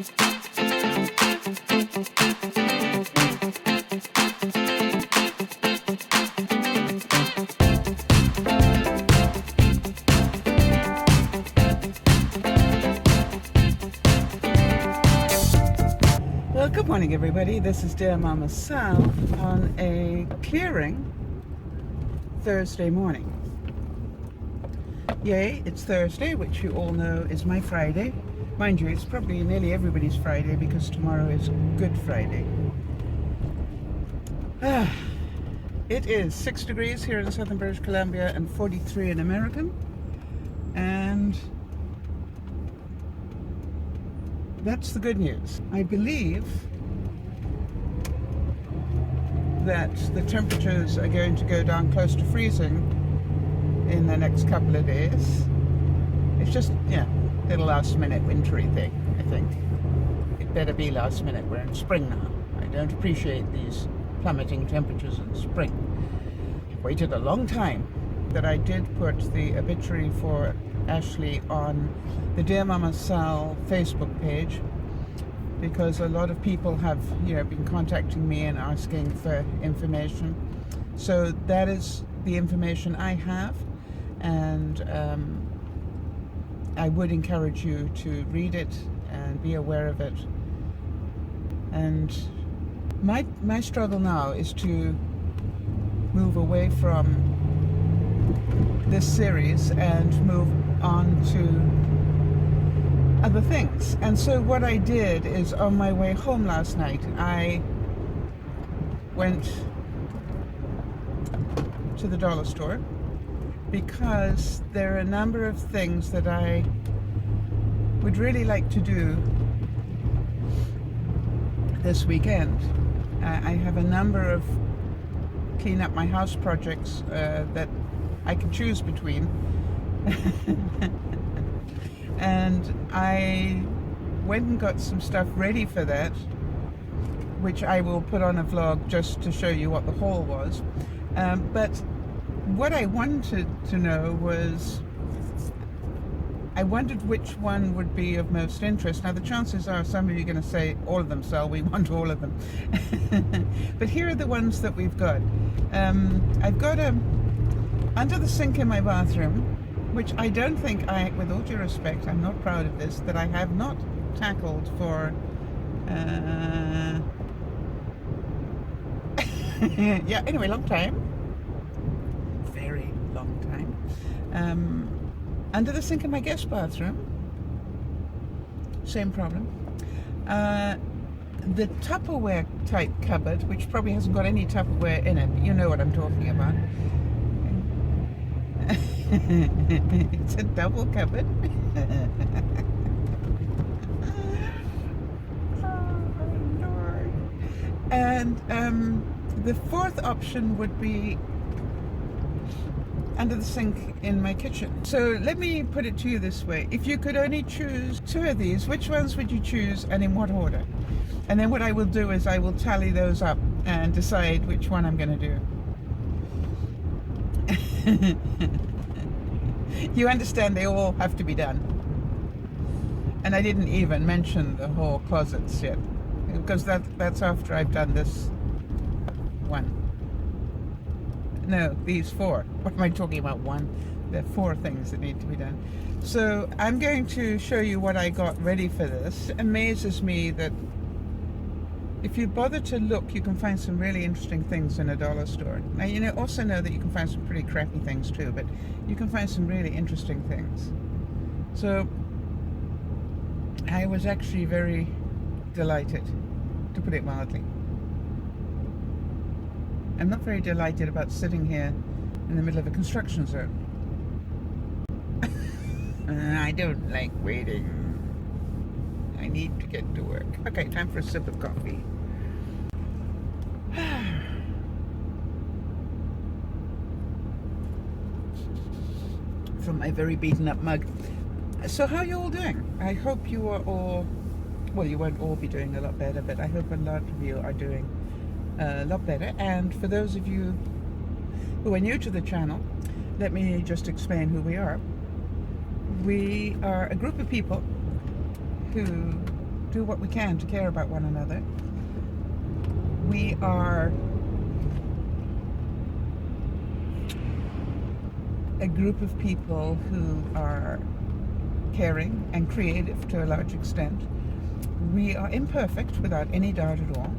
Well, good morning everybody. This is Dear Mama Sal on a clearing Thursday morning. Yay, it's Thursday, which you all know is my Friday. Mind you, it's probably nearly everybody's Friday because tomorrow is Good Friday. It is 6 degrees here in southern British Columbia and 43 in American. And that's the good news. I believe that the temperatures are going to go down close to freezing in the next couple of days. It's just, yeah, a little last minute wintry thing, I think. It better be last minute. We're in spring now. I don't appreciate these plummeting temperatures in spring. I've waited a long time. That I did put the obituary for Ashley on the Dear Mama Sal Facebook page because a lot of people have, been contacting me and asking for information. So that is the information I have, and I would encourage you to read it and be aware of it. And my struggle now is to move away from this series and move on to other things. And so what I did is, on my way home last night, I went to the dollar store because there are a number of things that I would really like to do this weekend. I have a number of clean up my house projects that I can choose between. And I went and got some stuff ready for that, which I will put on a vlog just to show you what the haul was. But what I wanted to know was, I wondered which one would be of most interest. Now the chances are some of you are going to say all of them, Sal, we want all of them. But here are the ones that we've got. I've got under the sink in my bathroom, which I don't think with all due respect, I'm not proud of this, that I have not tackled for, yeah, anyway, long time. Very long time. Under the sink in my guest bathroom, same problem. The Tupperware type cupboard, which probably hasn't got any Tupperware in it, you know what I'm talking about. It's a double cupboard. Oh, Lord. And the fourth option would be under the sink in my kitchen. So let me put it to you this way. If you could only choose two of these, which ones would you choose and in what order? And then what I will do is I will tally those up and decide which one I'm going to do. You understand they all have to be done. And I didn't even mention the whole closets yet, because that's after I've done this one. No, these four. What am I talking about? One? There are four things that need to be done. So I'm going to show you what I got ready for this. It amazes me that if you bother to look, you can find some really interesting things in a dollar store. Now, also know that you can find some pretty crappy things too, but you can find some really interesting things. So I was actually very delighted, to put it mildly. I'm not very delighted about sitting here in the middle of a construction zone. I don't like waiting. I need to get to work. Okay, time for a sip of coffee. From my very beaten up mug. So how are you all doing? I hope you are all, well, you won't all be doing a lot better, but I hope a lot of you are doing a lot better. And for those of you who are new to the channel, let me just explain who we are. We are a group of people who do what we can to care about one another. We are a group of people who are caring and creative to a large extent. We are imperfect without any doubt at all.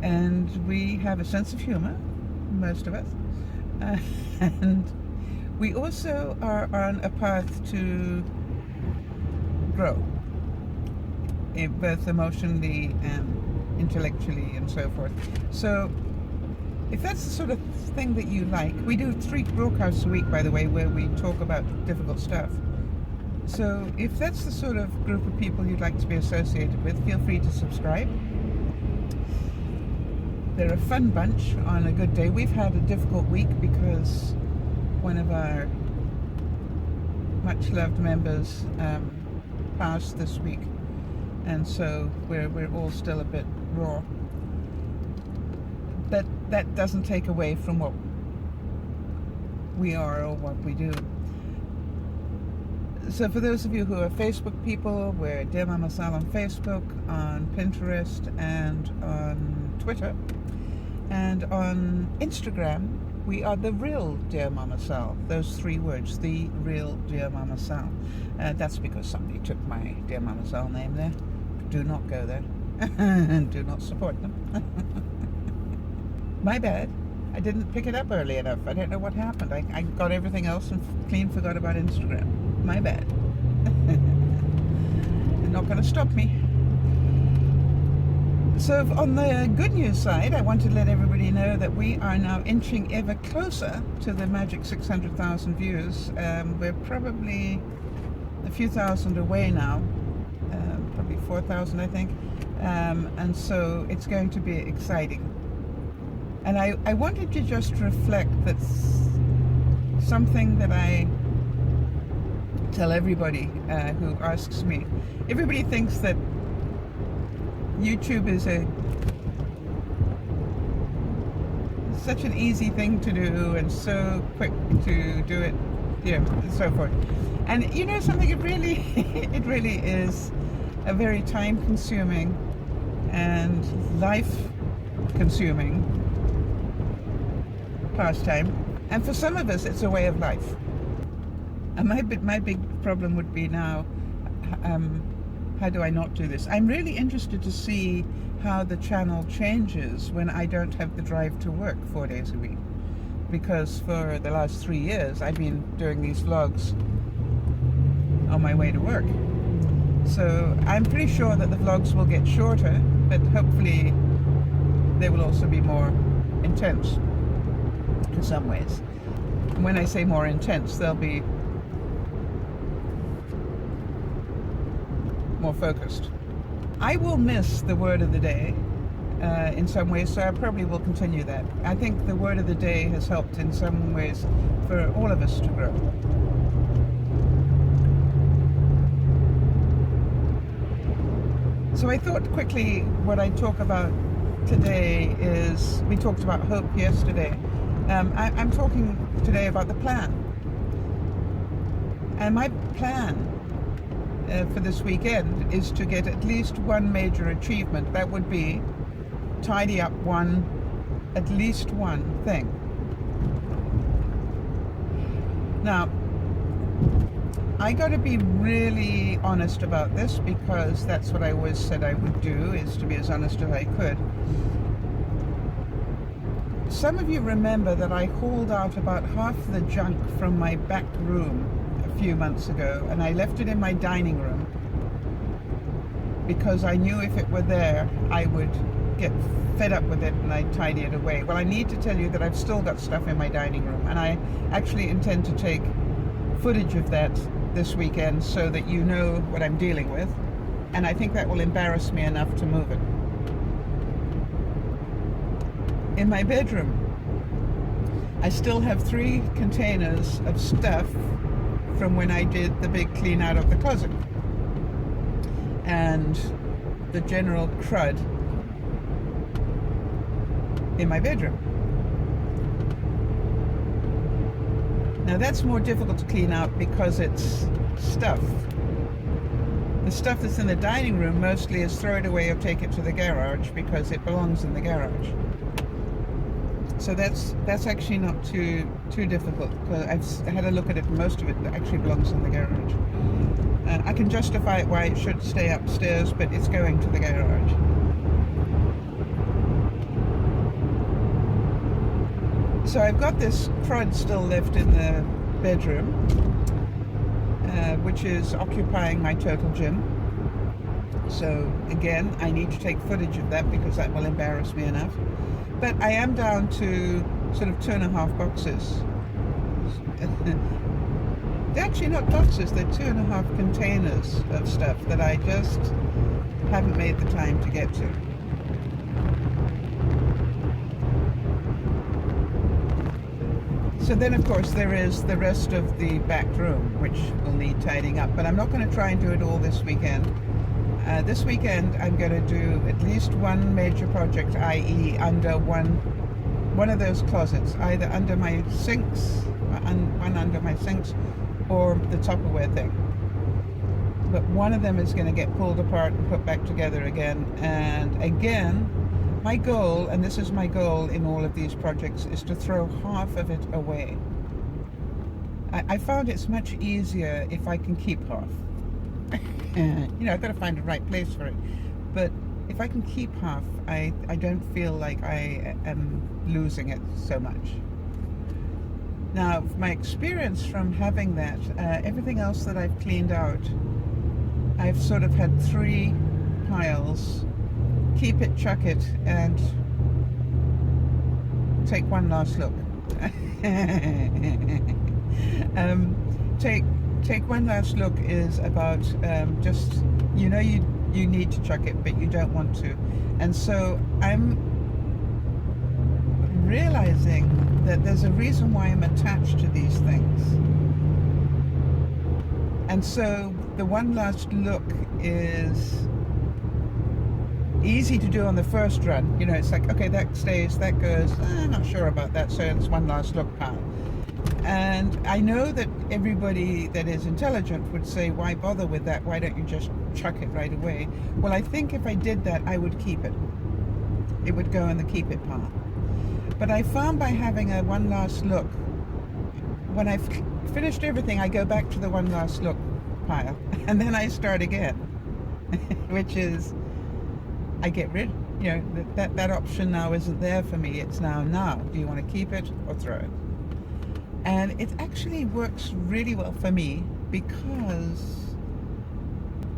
And we have a sense of humor, most of us. And we also are on a path to grow, both emotionally and intellectually and so forth. So if that's the sort of thing that you like, we do 3 broadcasts a week, by the way, where we talk about difficult stuff. So if that's the sort of group of people you'd like to be associated with, feel free to subscribe. They're a fun bunch on a good day. We've had a difficult week because one of our much loved members passed this week, and so we're all still a bit raw. But that doesn't take away from what we are or what we do. So for those of you who are Facebook people, we're DearMamaSal on Facebook, on Pinterest, and on Twitter. And on Instagram, we are the real Dear Mama Sal. Those 3 words, the real Dear Mama Sal. That's because somebody took my Dear Mama Sal name there. Do not go there. And do not support them. My bad. I didn't pick it up early enough. I don't know what happened. I got everything else and clean forgot about Instagram. My bad. They're not going to stop me. So on the good news side, I want to let everybody know that we are now inching ever closer to the magic 600,000 views. We're probably a few thousand away now, probably 4,000 I think, and so it's going to be exciting. And I wanted to just reflect that something that I tell everybody who asks me. Everybody thinks that YouTube is such an easy thing to do and so quick to do it, and so forth. And you know something, it really is a very time-consuming and life-consuming pastime. And for some of us, it's a way of life. And my big problem would be now, how do I not do this? I'm really interested to see how the channel changes when I don't have the drive to work 4 days a week. Because for the last 3 years, I've been doing these vlogs on my way to work. So I'm pretty sure that the vlogs will get shorter, but hopefully they will also be more intense in some ways. And when I say more intense, they'll be more focused. I will miss the word of the day in some ways, so I probably will continue that. I think the word of the day has helped in some ways for all of us to grow. So I thought quickly what I'd talk about today is, we talked about hope yesterday. I'm talking today about the plan. And my plan for this weekend is to get at least one major achievement. That would be tidy up at least one thing. Now, I got to be really honest about this, because that's what I always said I would do, is to be as honest as I could. Some of you remember that I hauled out about half the junk from my back room a few months ago, and I left it in my dining room because I knew if it were there I would get fed up with it and I'd tidy it away. Well, I need to tell you that I've still got stuff in my dining room, and I actually intend to take footage of that this weekend so that you know what I'm dealing with, and I think that will embarrass me enough to move it. In my bedroom, I still have 3 containers of stuff from when I did the big clean out of the closet and the general crud in my bedroom. Now that's more difficult to clean out because it's stuff. stuff that's in the dining room mostly is throw it away or take it to the garage because it belongs in the garage. So that's actually not too difficult, because I've had a look at it. Most of it actually belongs in the garage. I can justify why it should stay upstairs, but it's going to the garage. So I've got this crud still left in the bedroom, which is occupying my total gym. So again, I need to take footage of that because that will embarrass me enough. But I am down to sort of 2.5 boxes. They're actually not boxes, they're 2.5 containers of stuff that I just haven't made the time to get to. So then of course there is the rest of the back room, which will need tidying up, but I'm not going to try and do it all this weekend. This weekend I'm going to do at least one major project, i.e. under one of those closets, either under my sinks, one under my sinks, or the Tupperware thing. But one of them is going to get pulled apart and put back together again. And again, my goal, and this is my goal in all of these projects, is to throw half of it away. I found it's much easier if I can keep half. You know, I've got to find the right place for it. But if I can keep half, I don't feel like I am losing it so much. Now, my experience from having that, everything else that I've cleaned out, I've sort of had 3 piles. Keep it, chuck it, and take one last look. Take one last look is about just, you know, you need to chuck it, but you don't want to. And so I'm realizing that there's a reason why I'm attached to these things. And so the one last look is easy to do on the first run. You know, it's like, okay, that stays, that goes, I'm not sure about that, so it's one last look pile. And I know that everybody that is intelligent would say, why bother with that? Why don't you just chuck it right away? Well, I think if I did that, I would keep it. It would go in the keep it pile. But I found by having a one last look, when I've finished everything, I go back to the one last look pile, and then I start again, which is, I get rid, you know, that option now isn't there for me. It's now, do you want to keep it or throw it? And it actually works really well for me because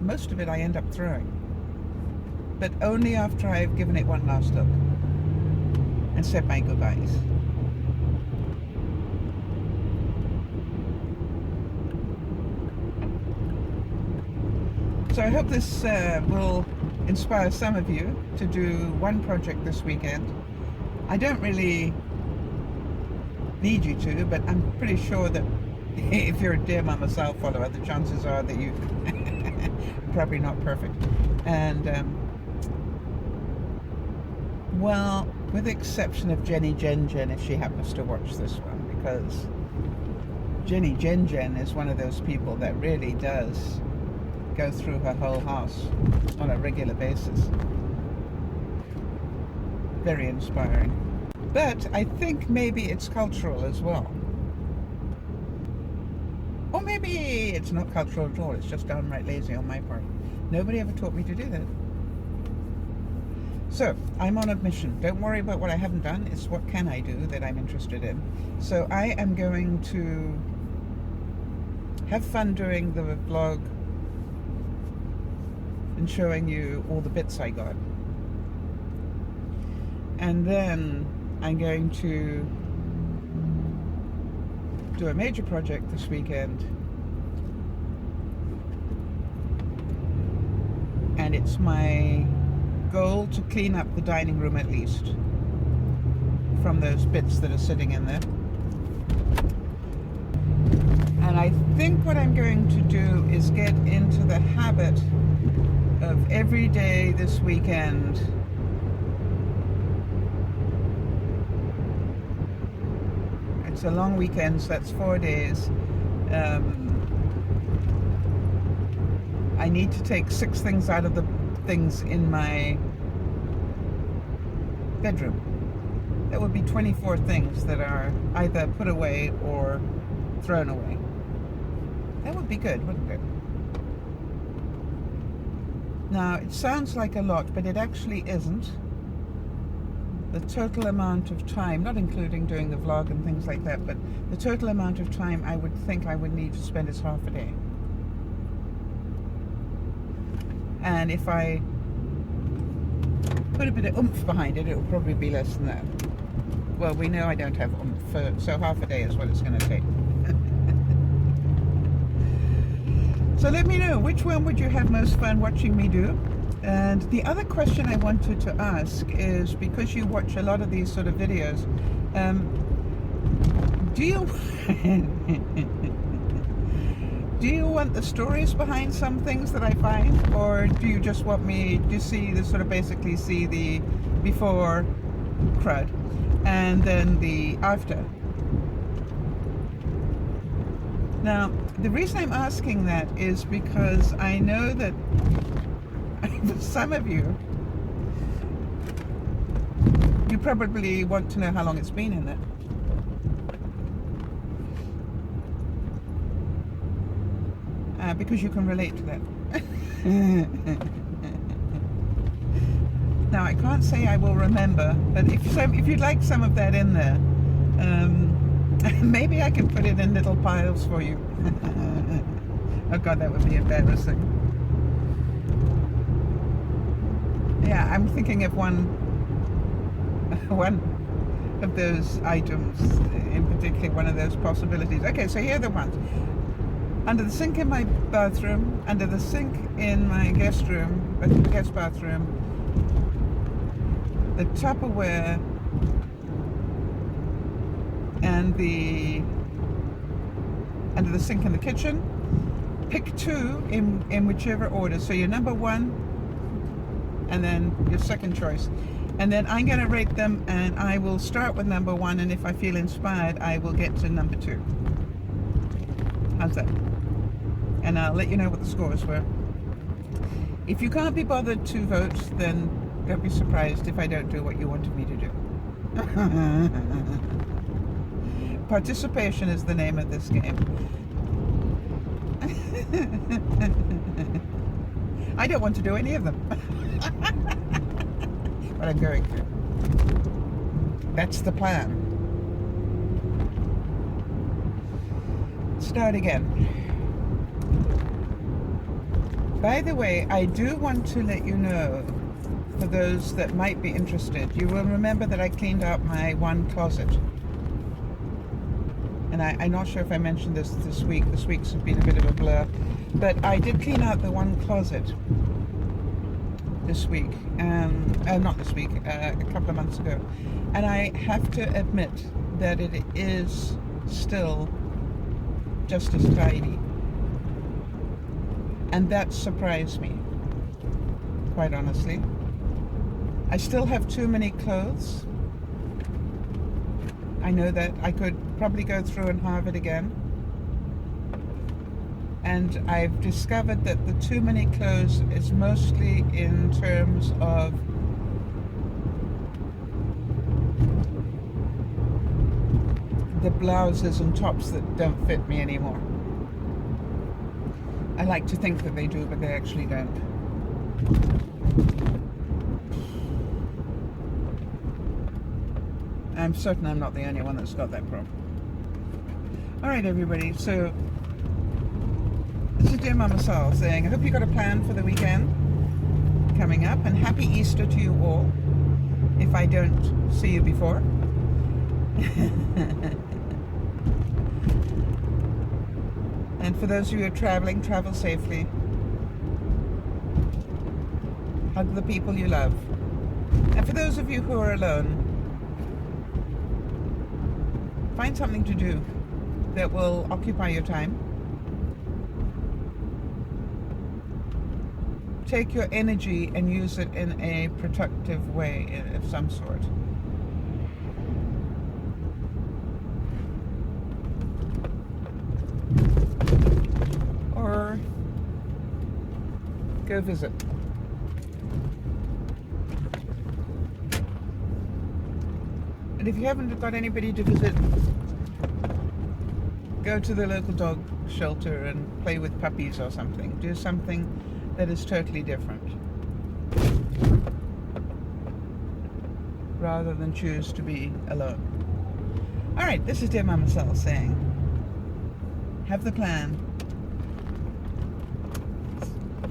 most of it I end up throwing, but only after I've given it one last look and said my goodbyes. So I hope this will inspire some of you to do one project this weekend. I don't really need you to, but I'm pretty sure that if you're a DearMamaSal follower, the chances are that you probably not perfect. And well, with the exception of Jenny Jen if she happens to watch this one, because Jenny Jen is one of those people that really does go through her whole house on a regular basis. Very inspiring. But I think maybe it's cultural as well. Or maybe it's not cultural at all, it's just downright lazy on my part. Nobody ever taught me to do that. So, I'm on a mission. Don't worry about what I haven't done, it's what can I do that I'm interested in. So I am going to have fun doing the vlog and showing you all the bits I got. And then I'm going to do a major project this weekend, and it's my goal to clean up the dining room at least from those bits that are sitting in there. And I think what I'm going to do is get into the habit of every day this weekend it's a long weekend, so that's 4 days. I need to take 6 things out of the things in my bedroom. That would be 24 things that are either put away or thrown away. That would be good, wouldn't it? Now, it sounds like a lot, but it actually isn't. The total amount of time, not including doing the vlog and things like that, but the total amount of time I would think I would need to spend is half a day. And if I put a bit of oomph behind it, it will probably be less than that. Well, we know I don't have oomph, so half a day is what it's going to take. So let me know, which one would you have most fun watching me do? And the other question I wanted to ask is, because you watch a lot of these sort of videos, do you do you want the stories behind some things that I find, or do you just want me to see the sort of basically see the before crud and then the after? Now, the reason I'm asking that is because I know that some of you probably want to know how long it's been in there. Because you can relate to that. Now, I can't say I will remember, but if you'd like some of that in there, maybe I can put it in little piles for you. Oh God, that would be embarrassing. Yeah, I'm thinking of one of those items, in particular, one of those possibilities. Okay, so here are the ones. Under the sink in my bathroom, under the sink in my guest bathroom, the Tupperware, and under the sink in the kitchen. Pick 2 in whichever order. So your number 1, and then your second choice. And then I'm going to rate them, and I will start with number 1, and if I feel inspired, I will get to number 2. How's that? And I'll let you know what the scores were. If you can't be bothered to vote, then don't be surprised if I don't do what you wanted me to do. Participation is the name of this game. I don't want to do any of them. But I'm going to. That's the plan. Start again. By the way, I do want to let you know, for those that might be interested, you will remember that I cleaned out my one closet. And I'm not sure if I mentioned this week. This week's been a bit of a blur. But I did clean out the one closet this week. Not this week, a couple of months ago. And I have to admit that it is still just as tidy. And that surprised me, quite honestly. I still have too many clothes. I know that. I could probably go through and halve it again. And I've discovered that the too many clothes is mostly in terms of the blouses and tops that don't fit me anymore. I like to think that they do, but they actually don't. I'm certain I'm not the only one that's got that problem. Alright everybody, so this is Dear Mama Sal saying, I hope you got a plan for the weekend coming up, and happy Easter to you all, if I don't see you before. And for those of you who are traveling, travel safely. Hug the people you love. And for those of you who are alone, find something to do that will occupy your time. Take your energy and use it in a productive way of some sort. Or Go visit. And if you haven't got anybody to visit, go to the local dog shelter and play with puppies or something. Do something that is totally different, rather than choose to be alone. All right, this is Dear Mama Sal saying, have the plan,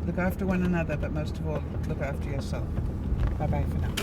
look after one another, but most of all, look after yourself. Bye-bye for now.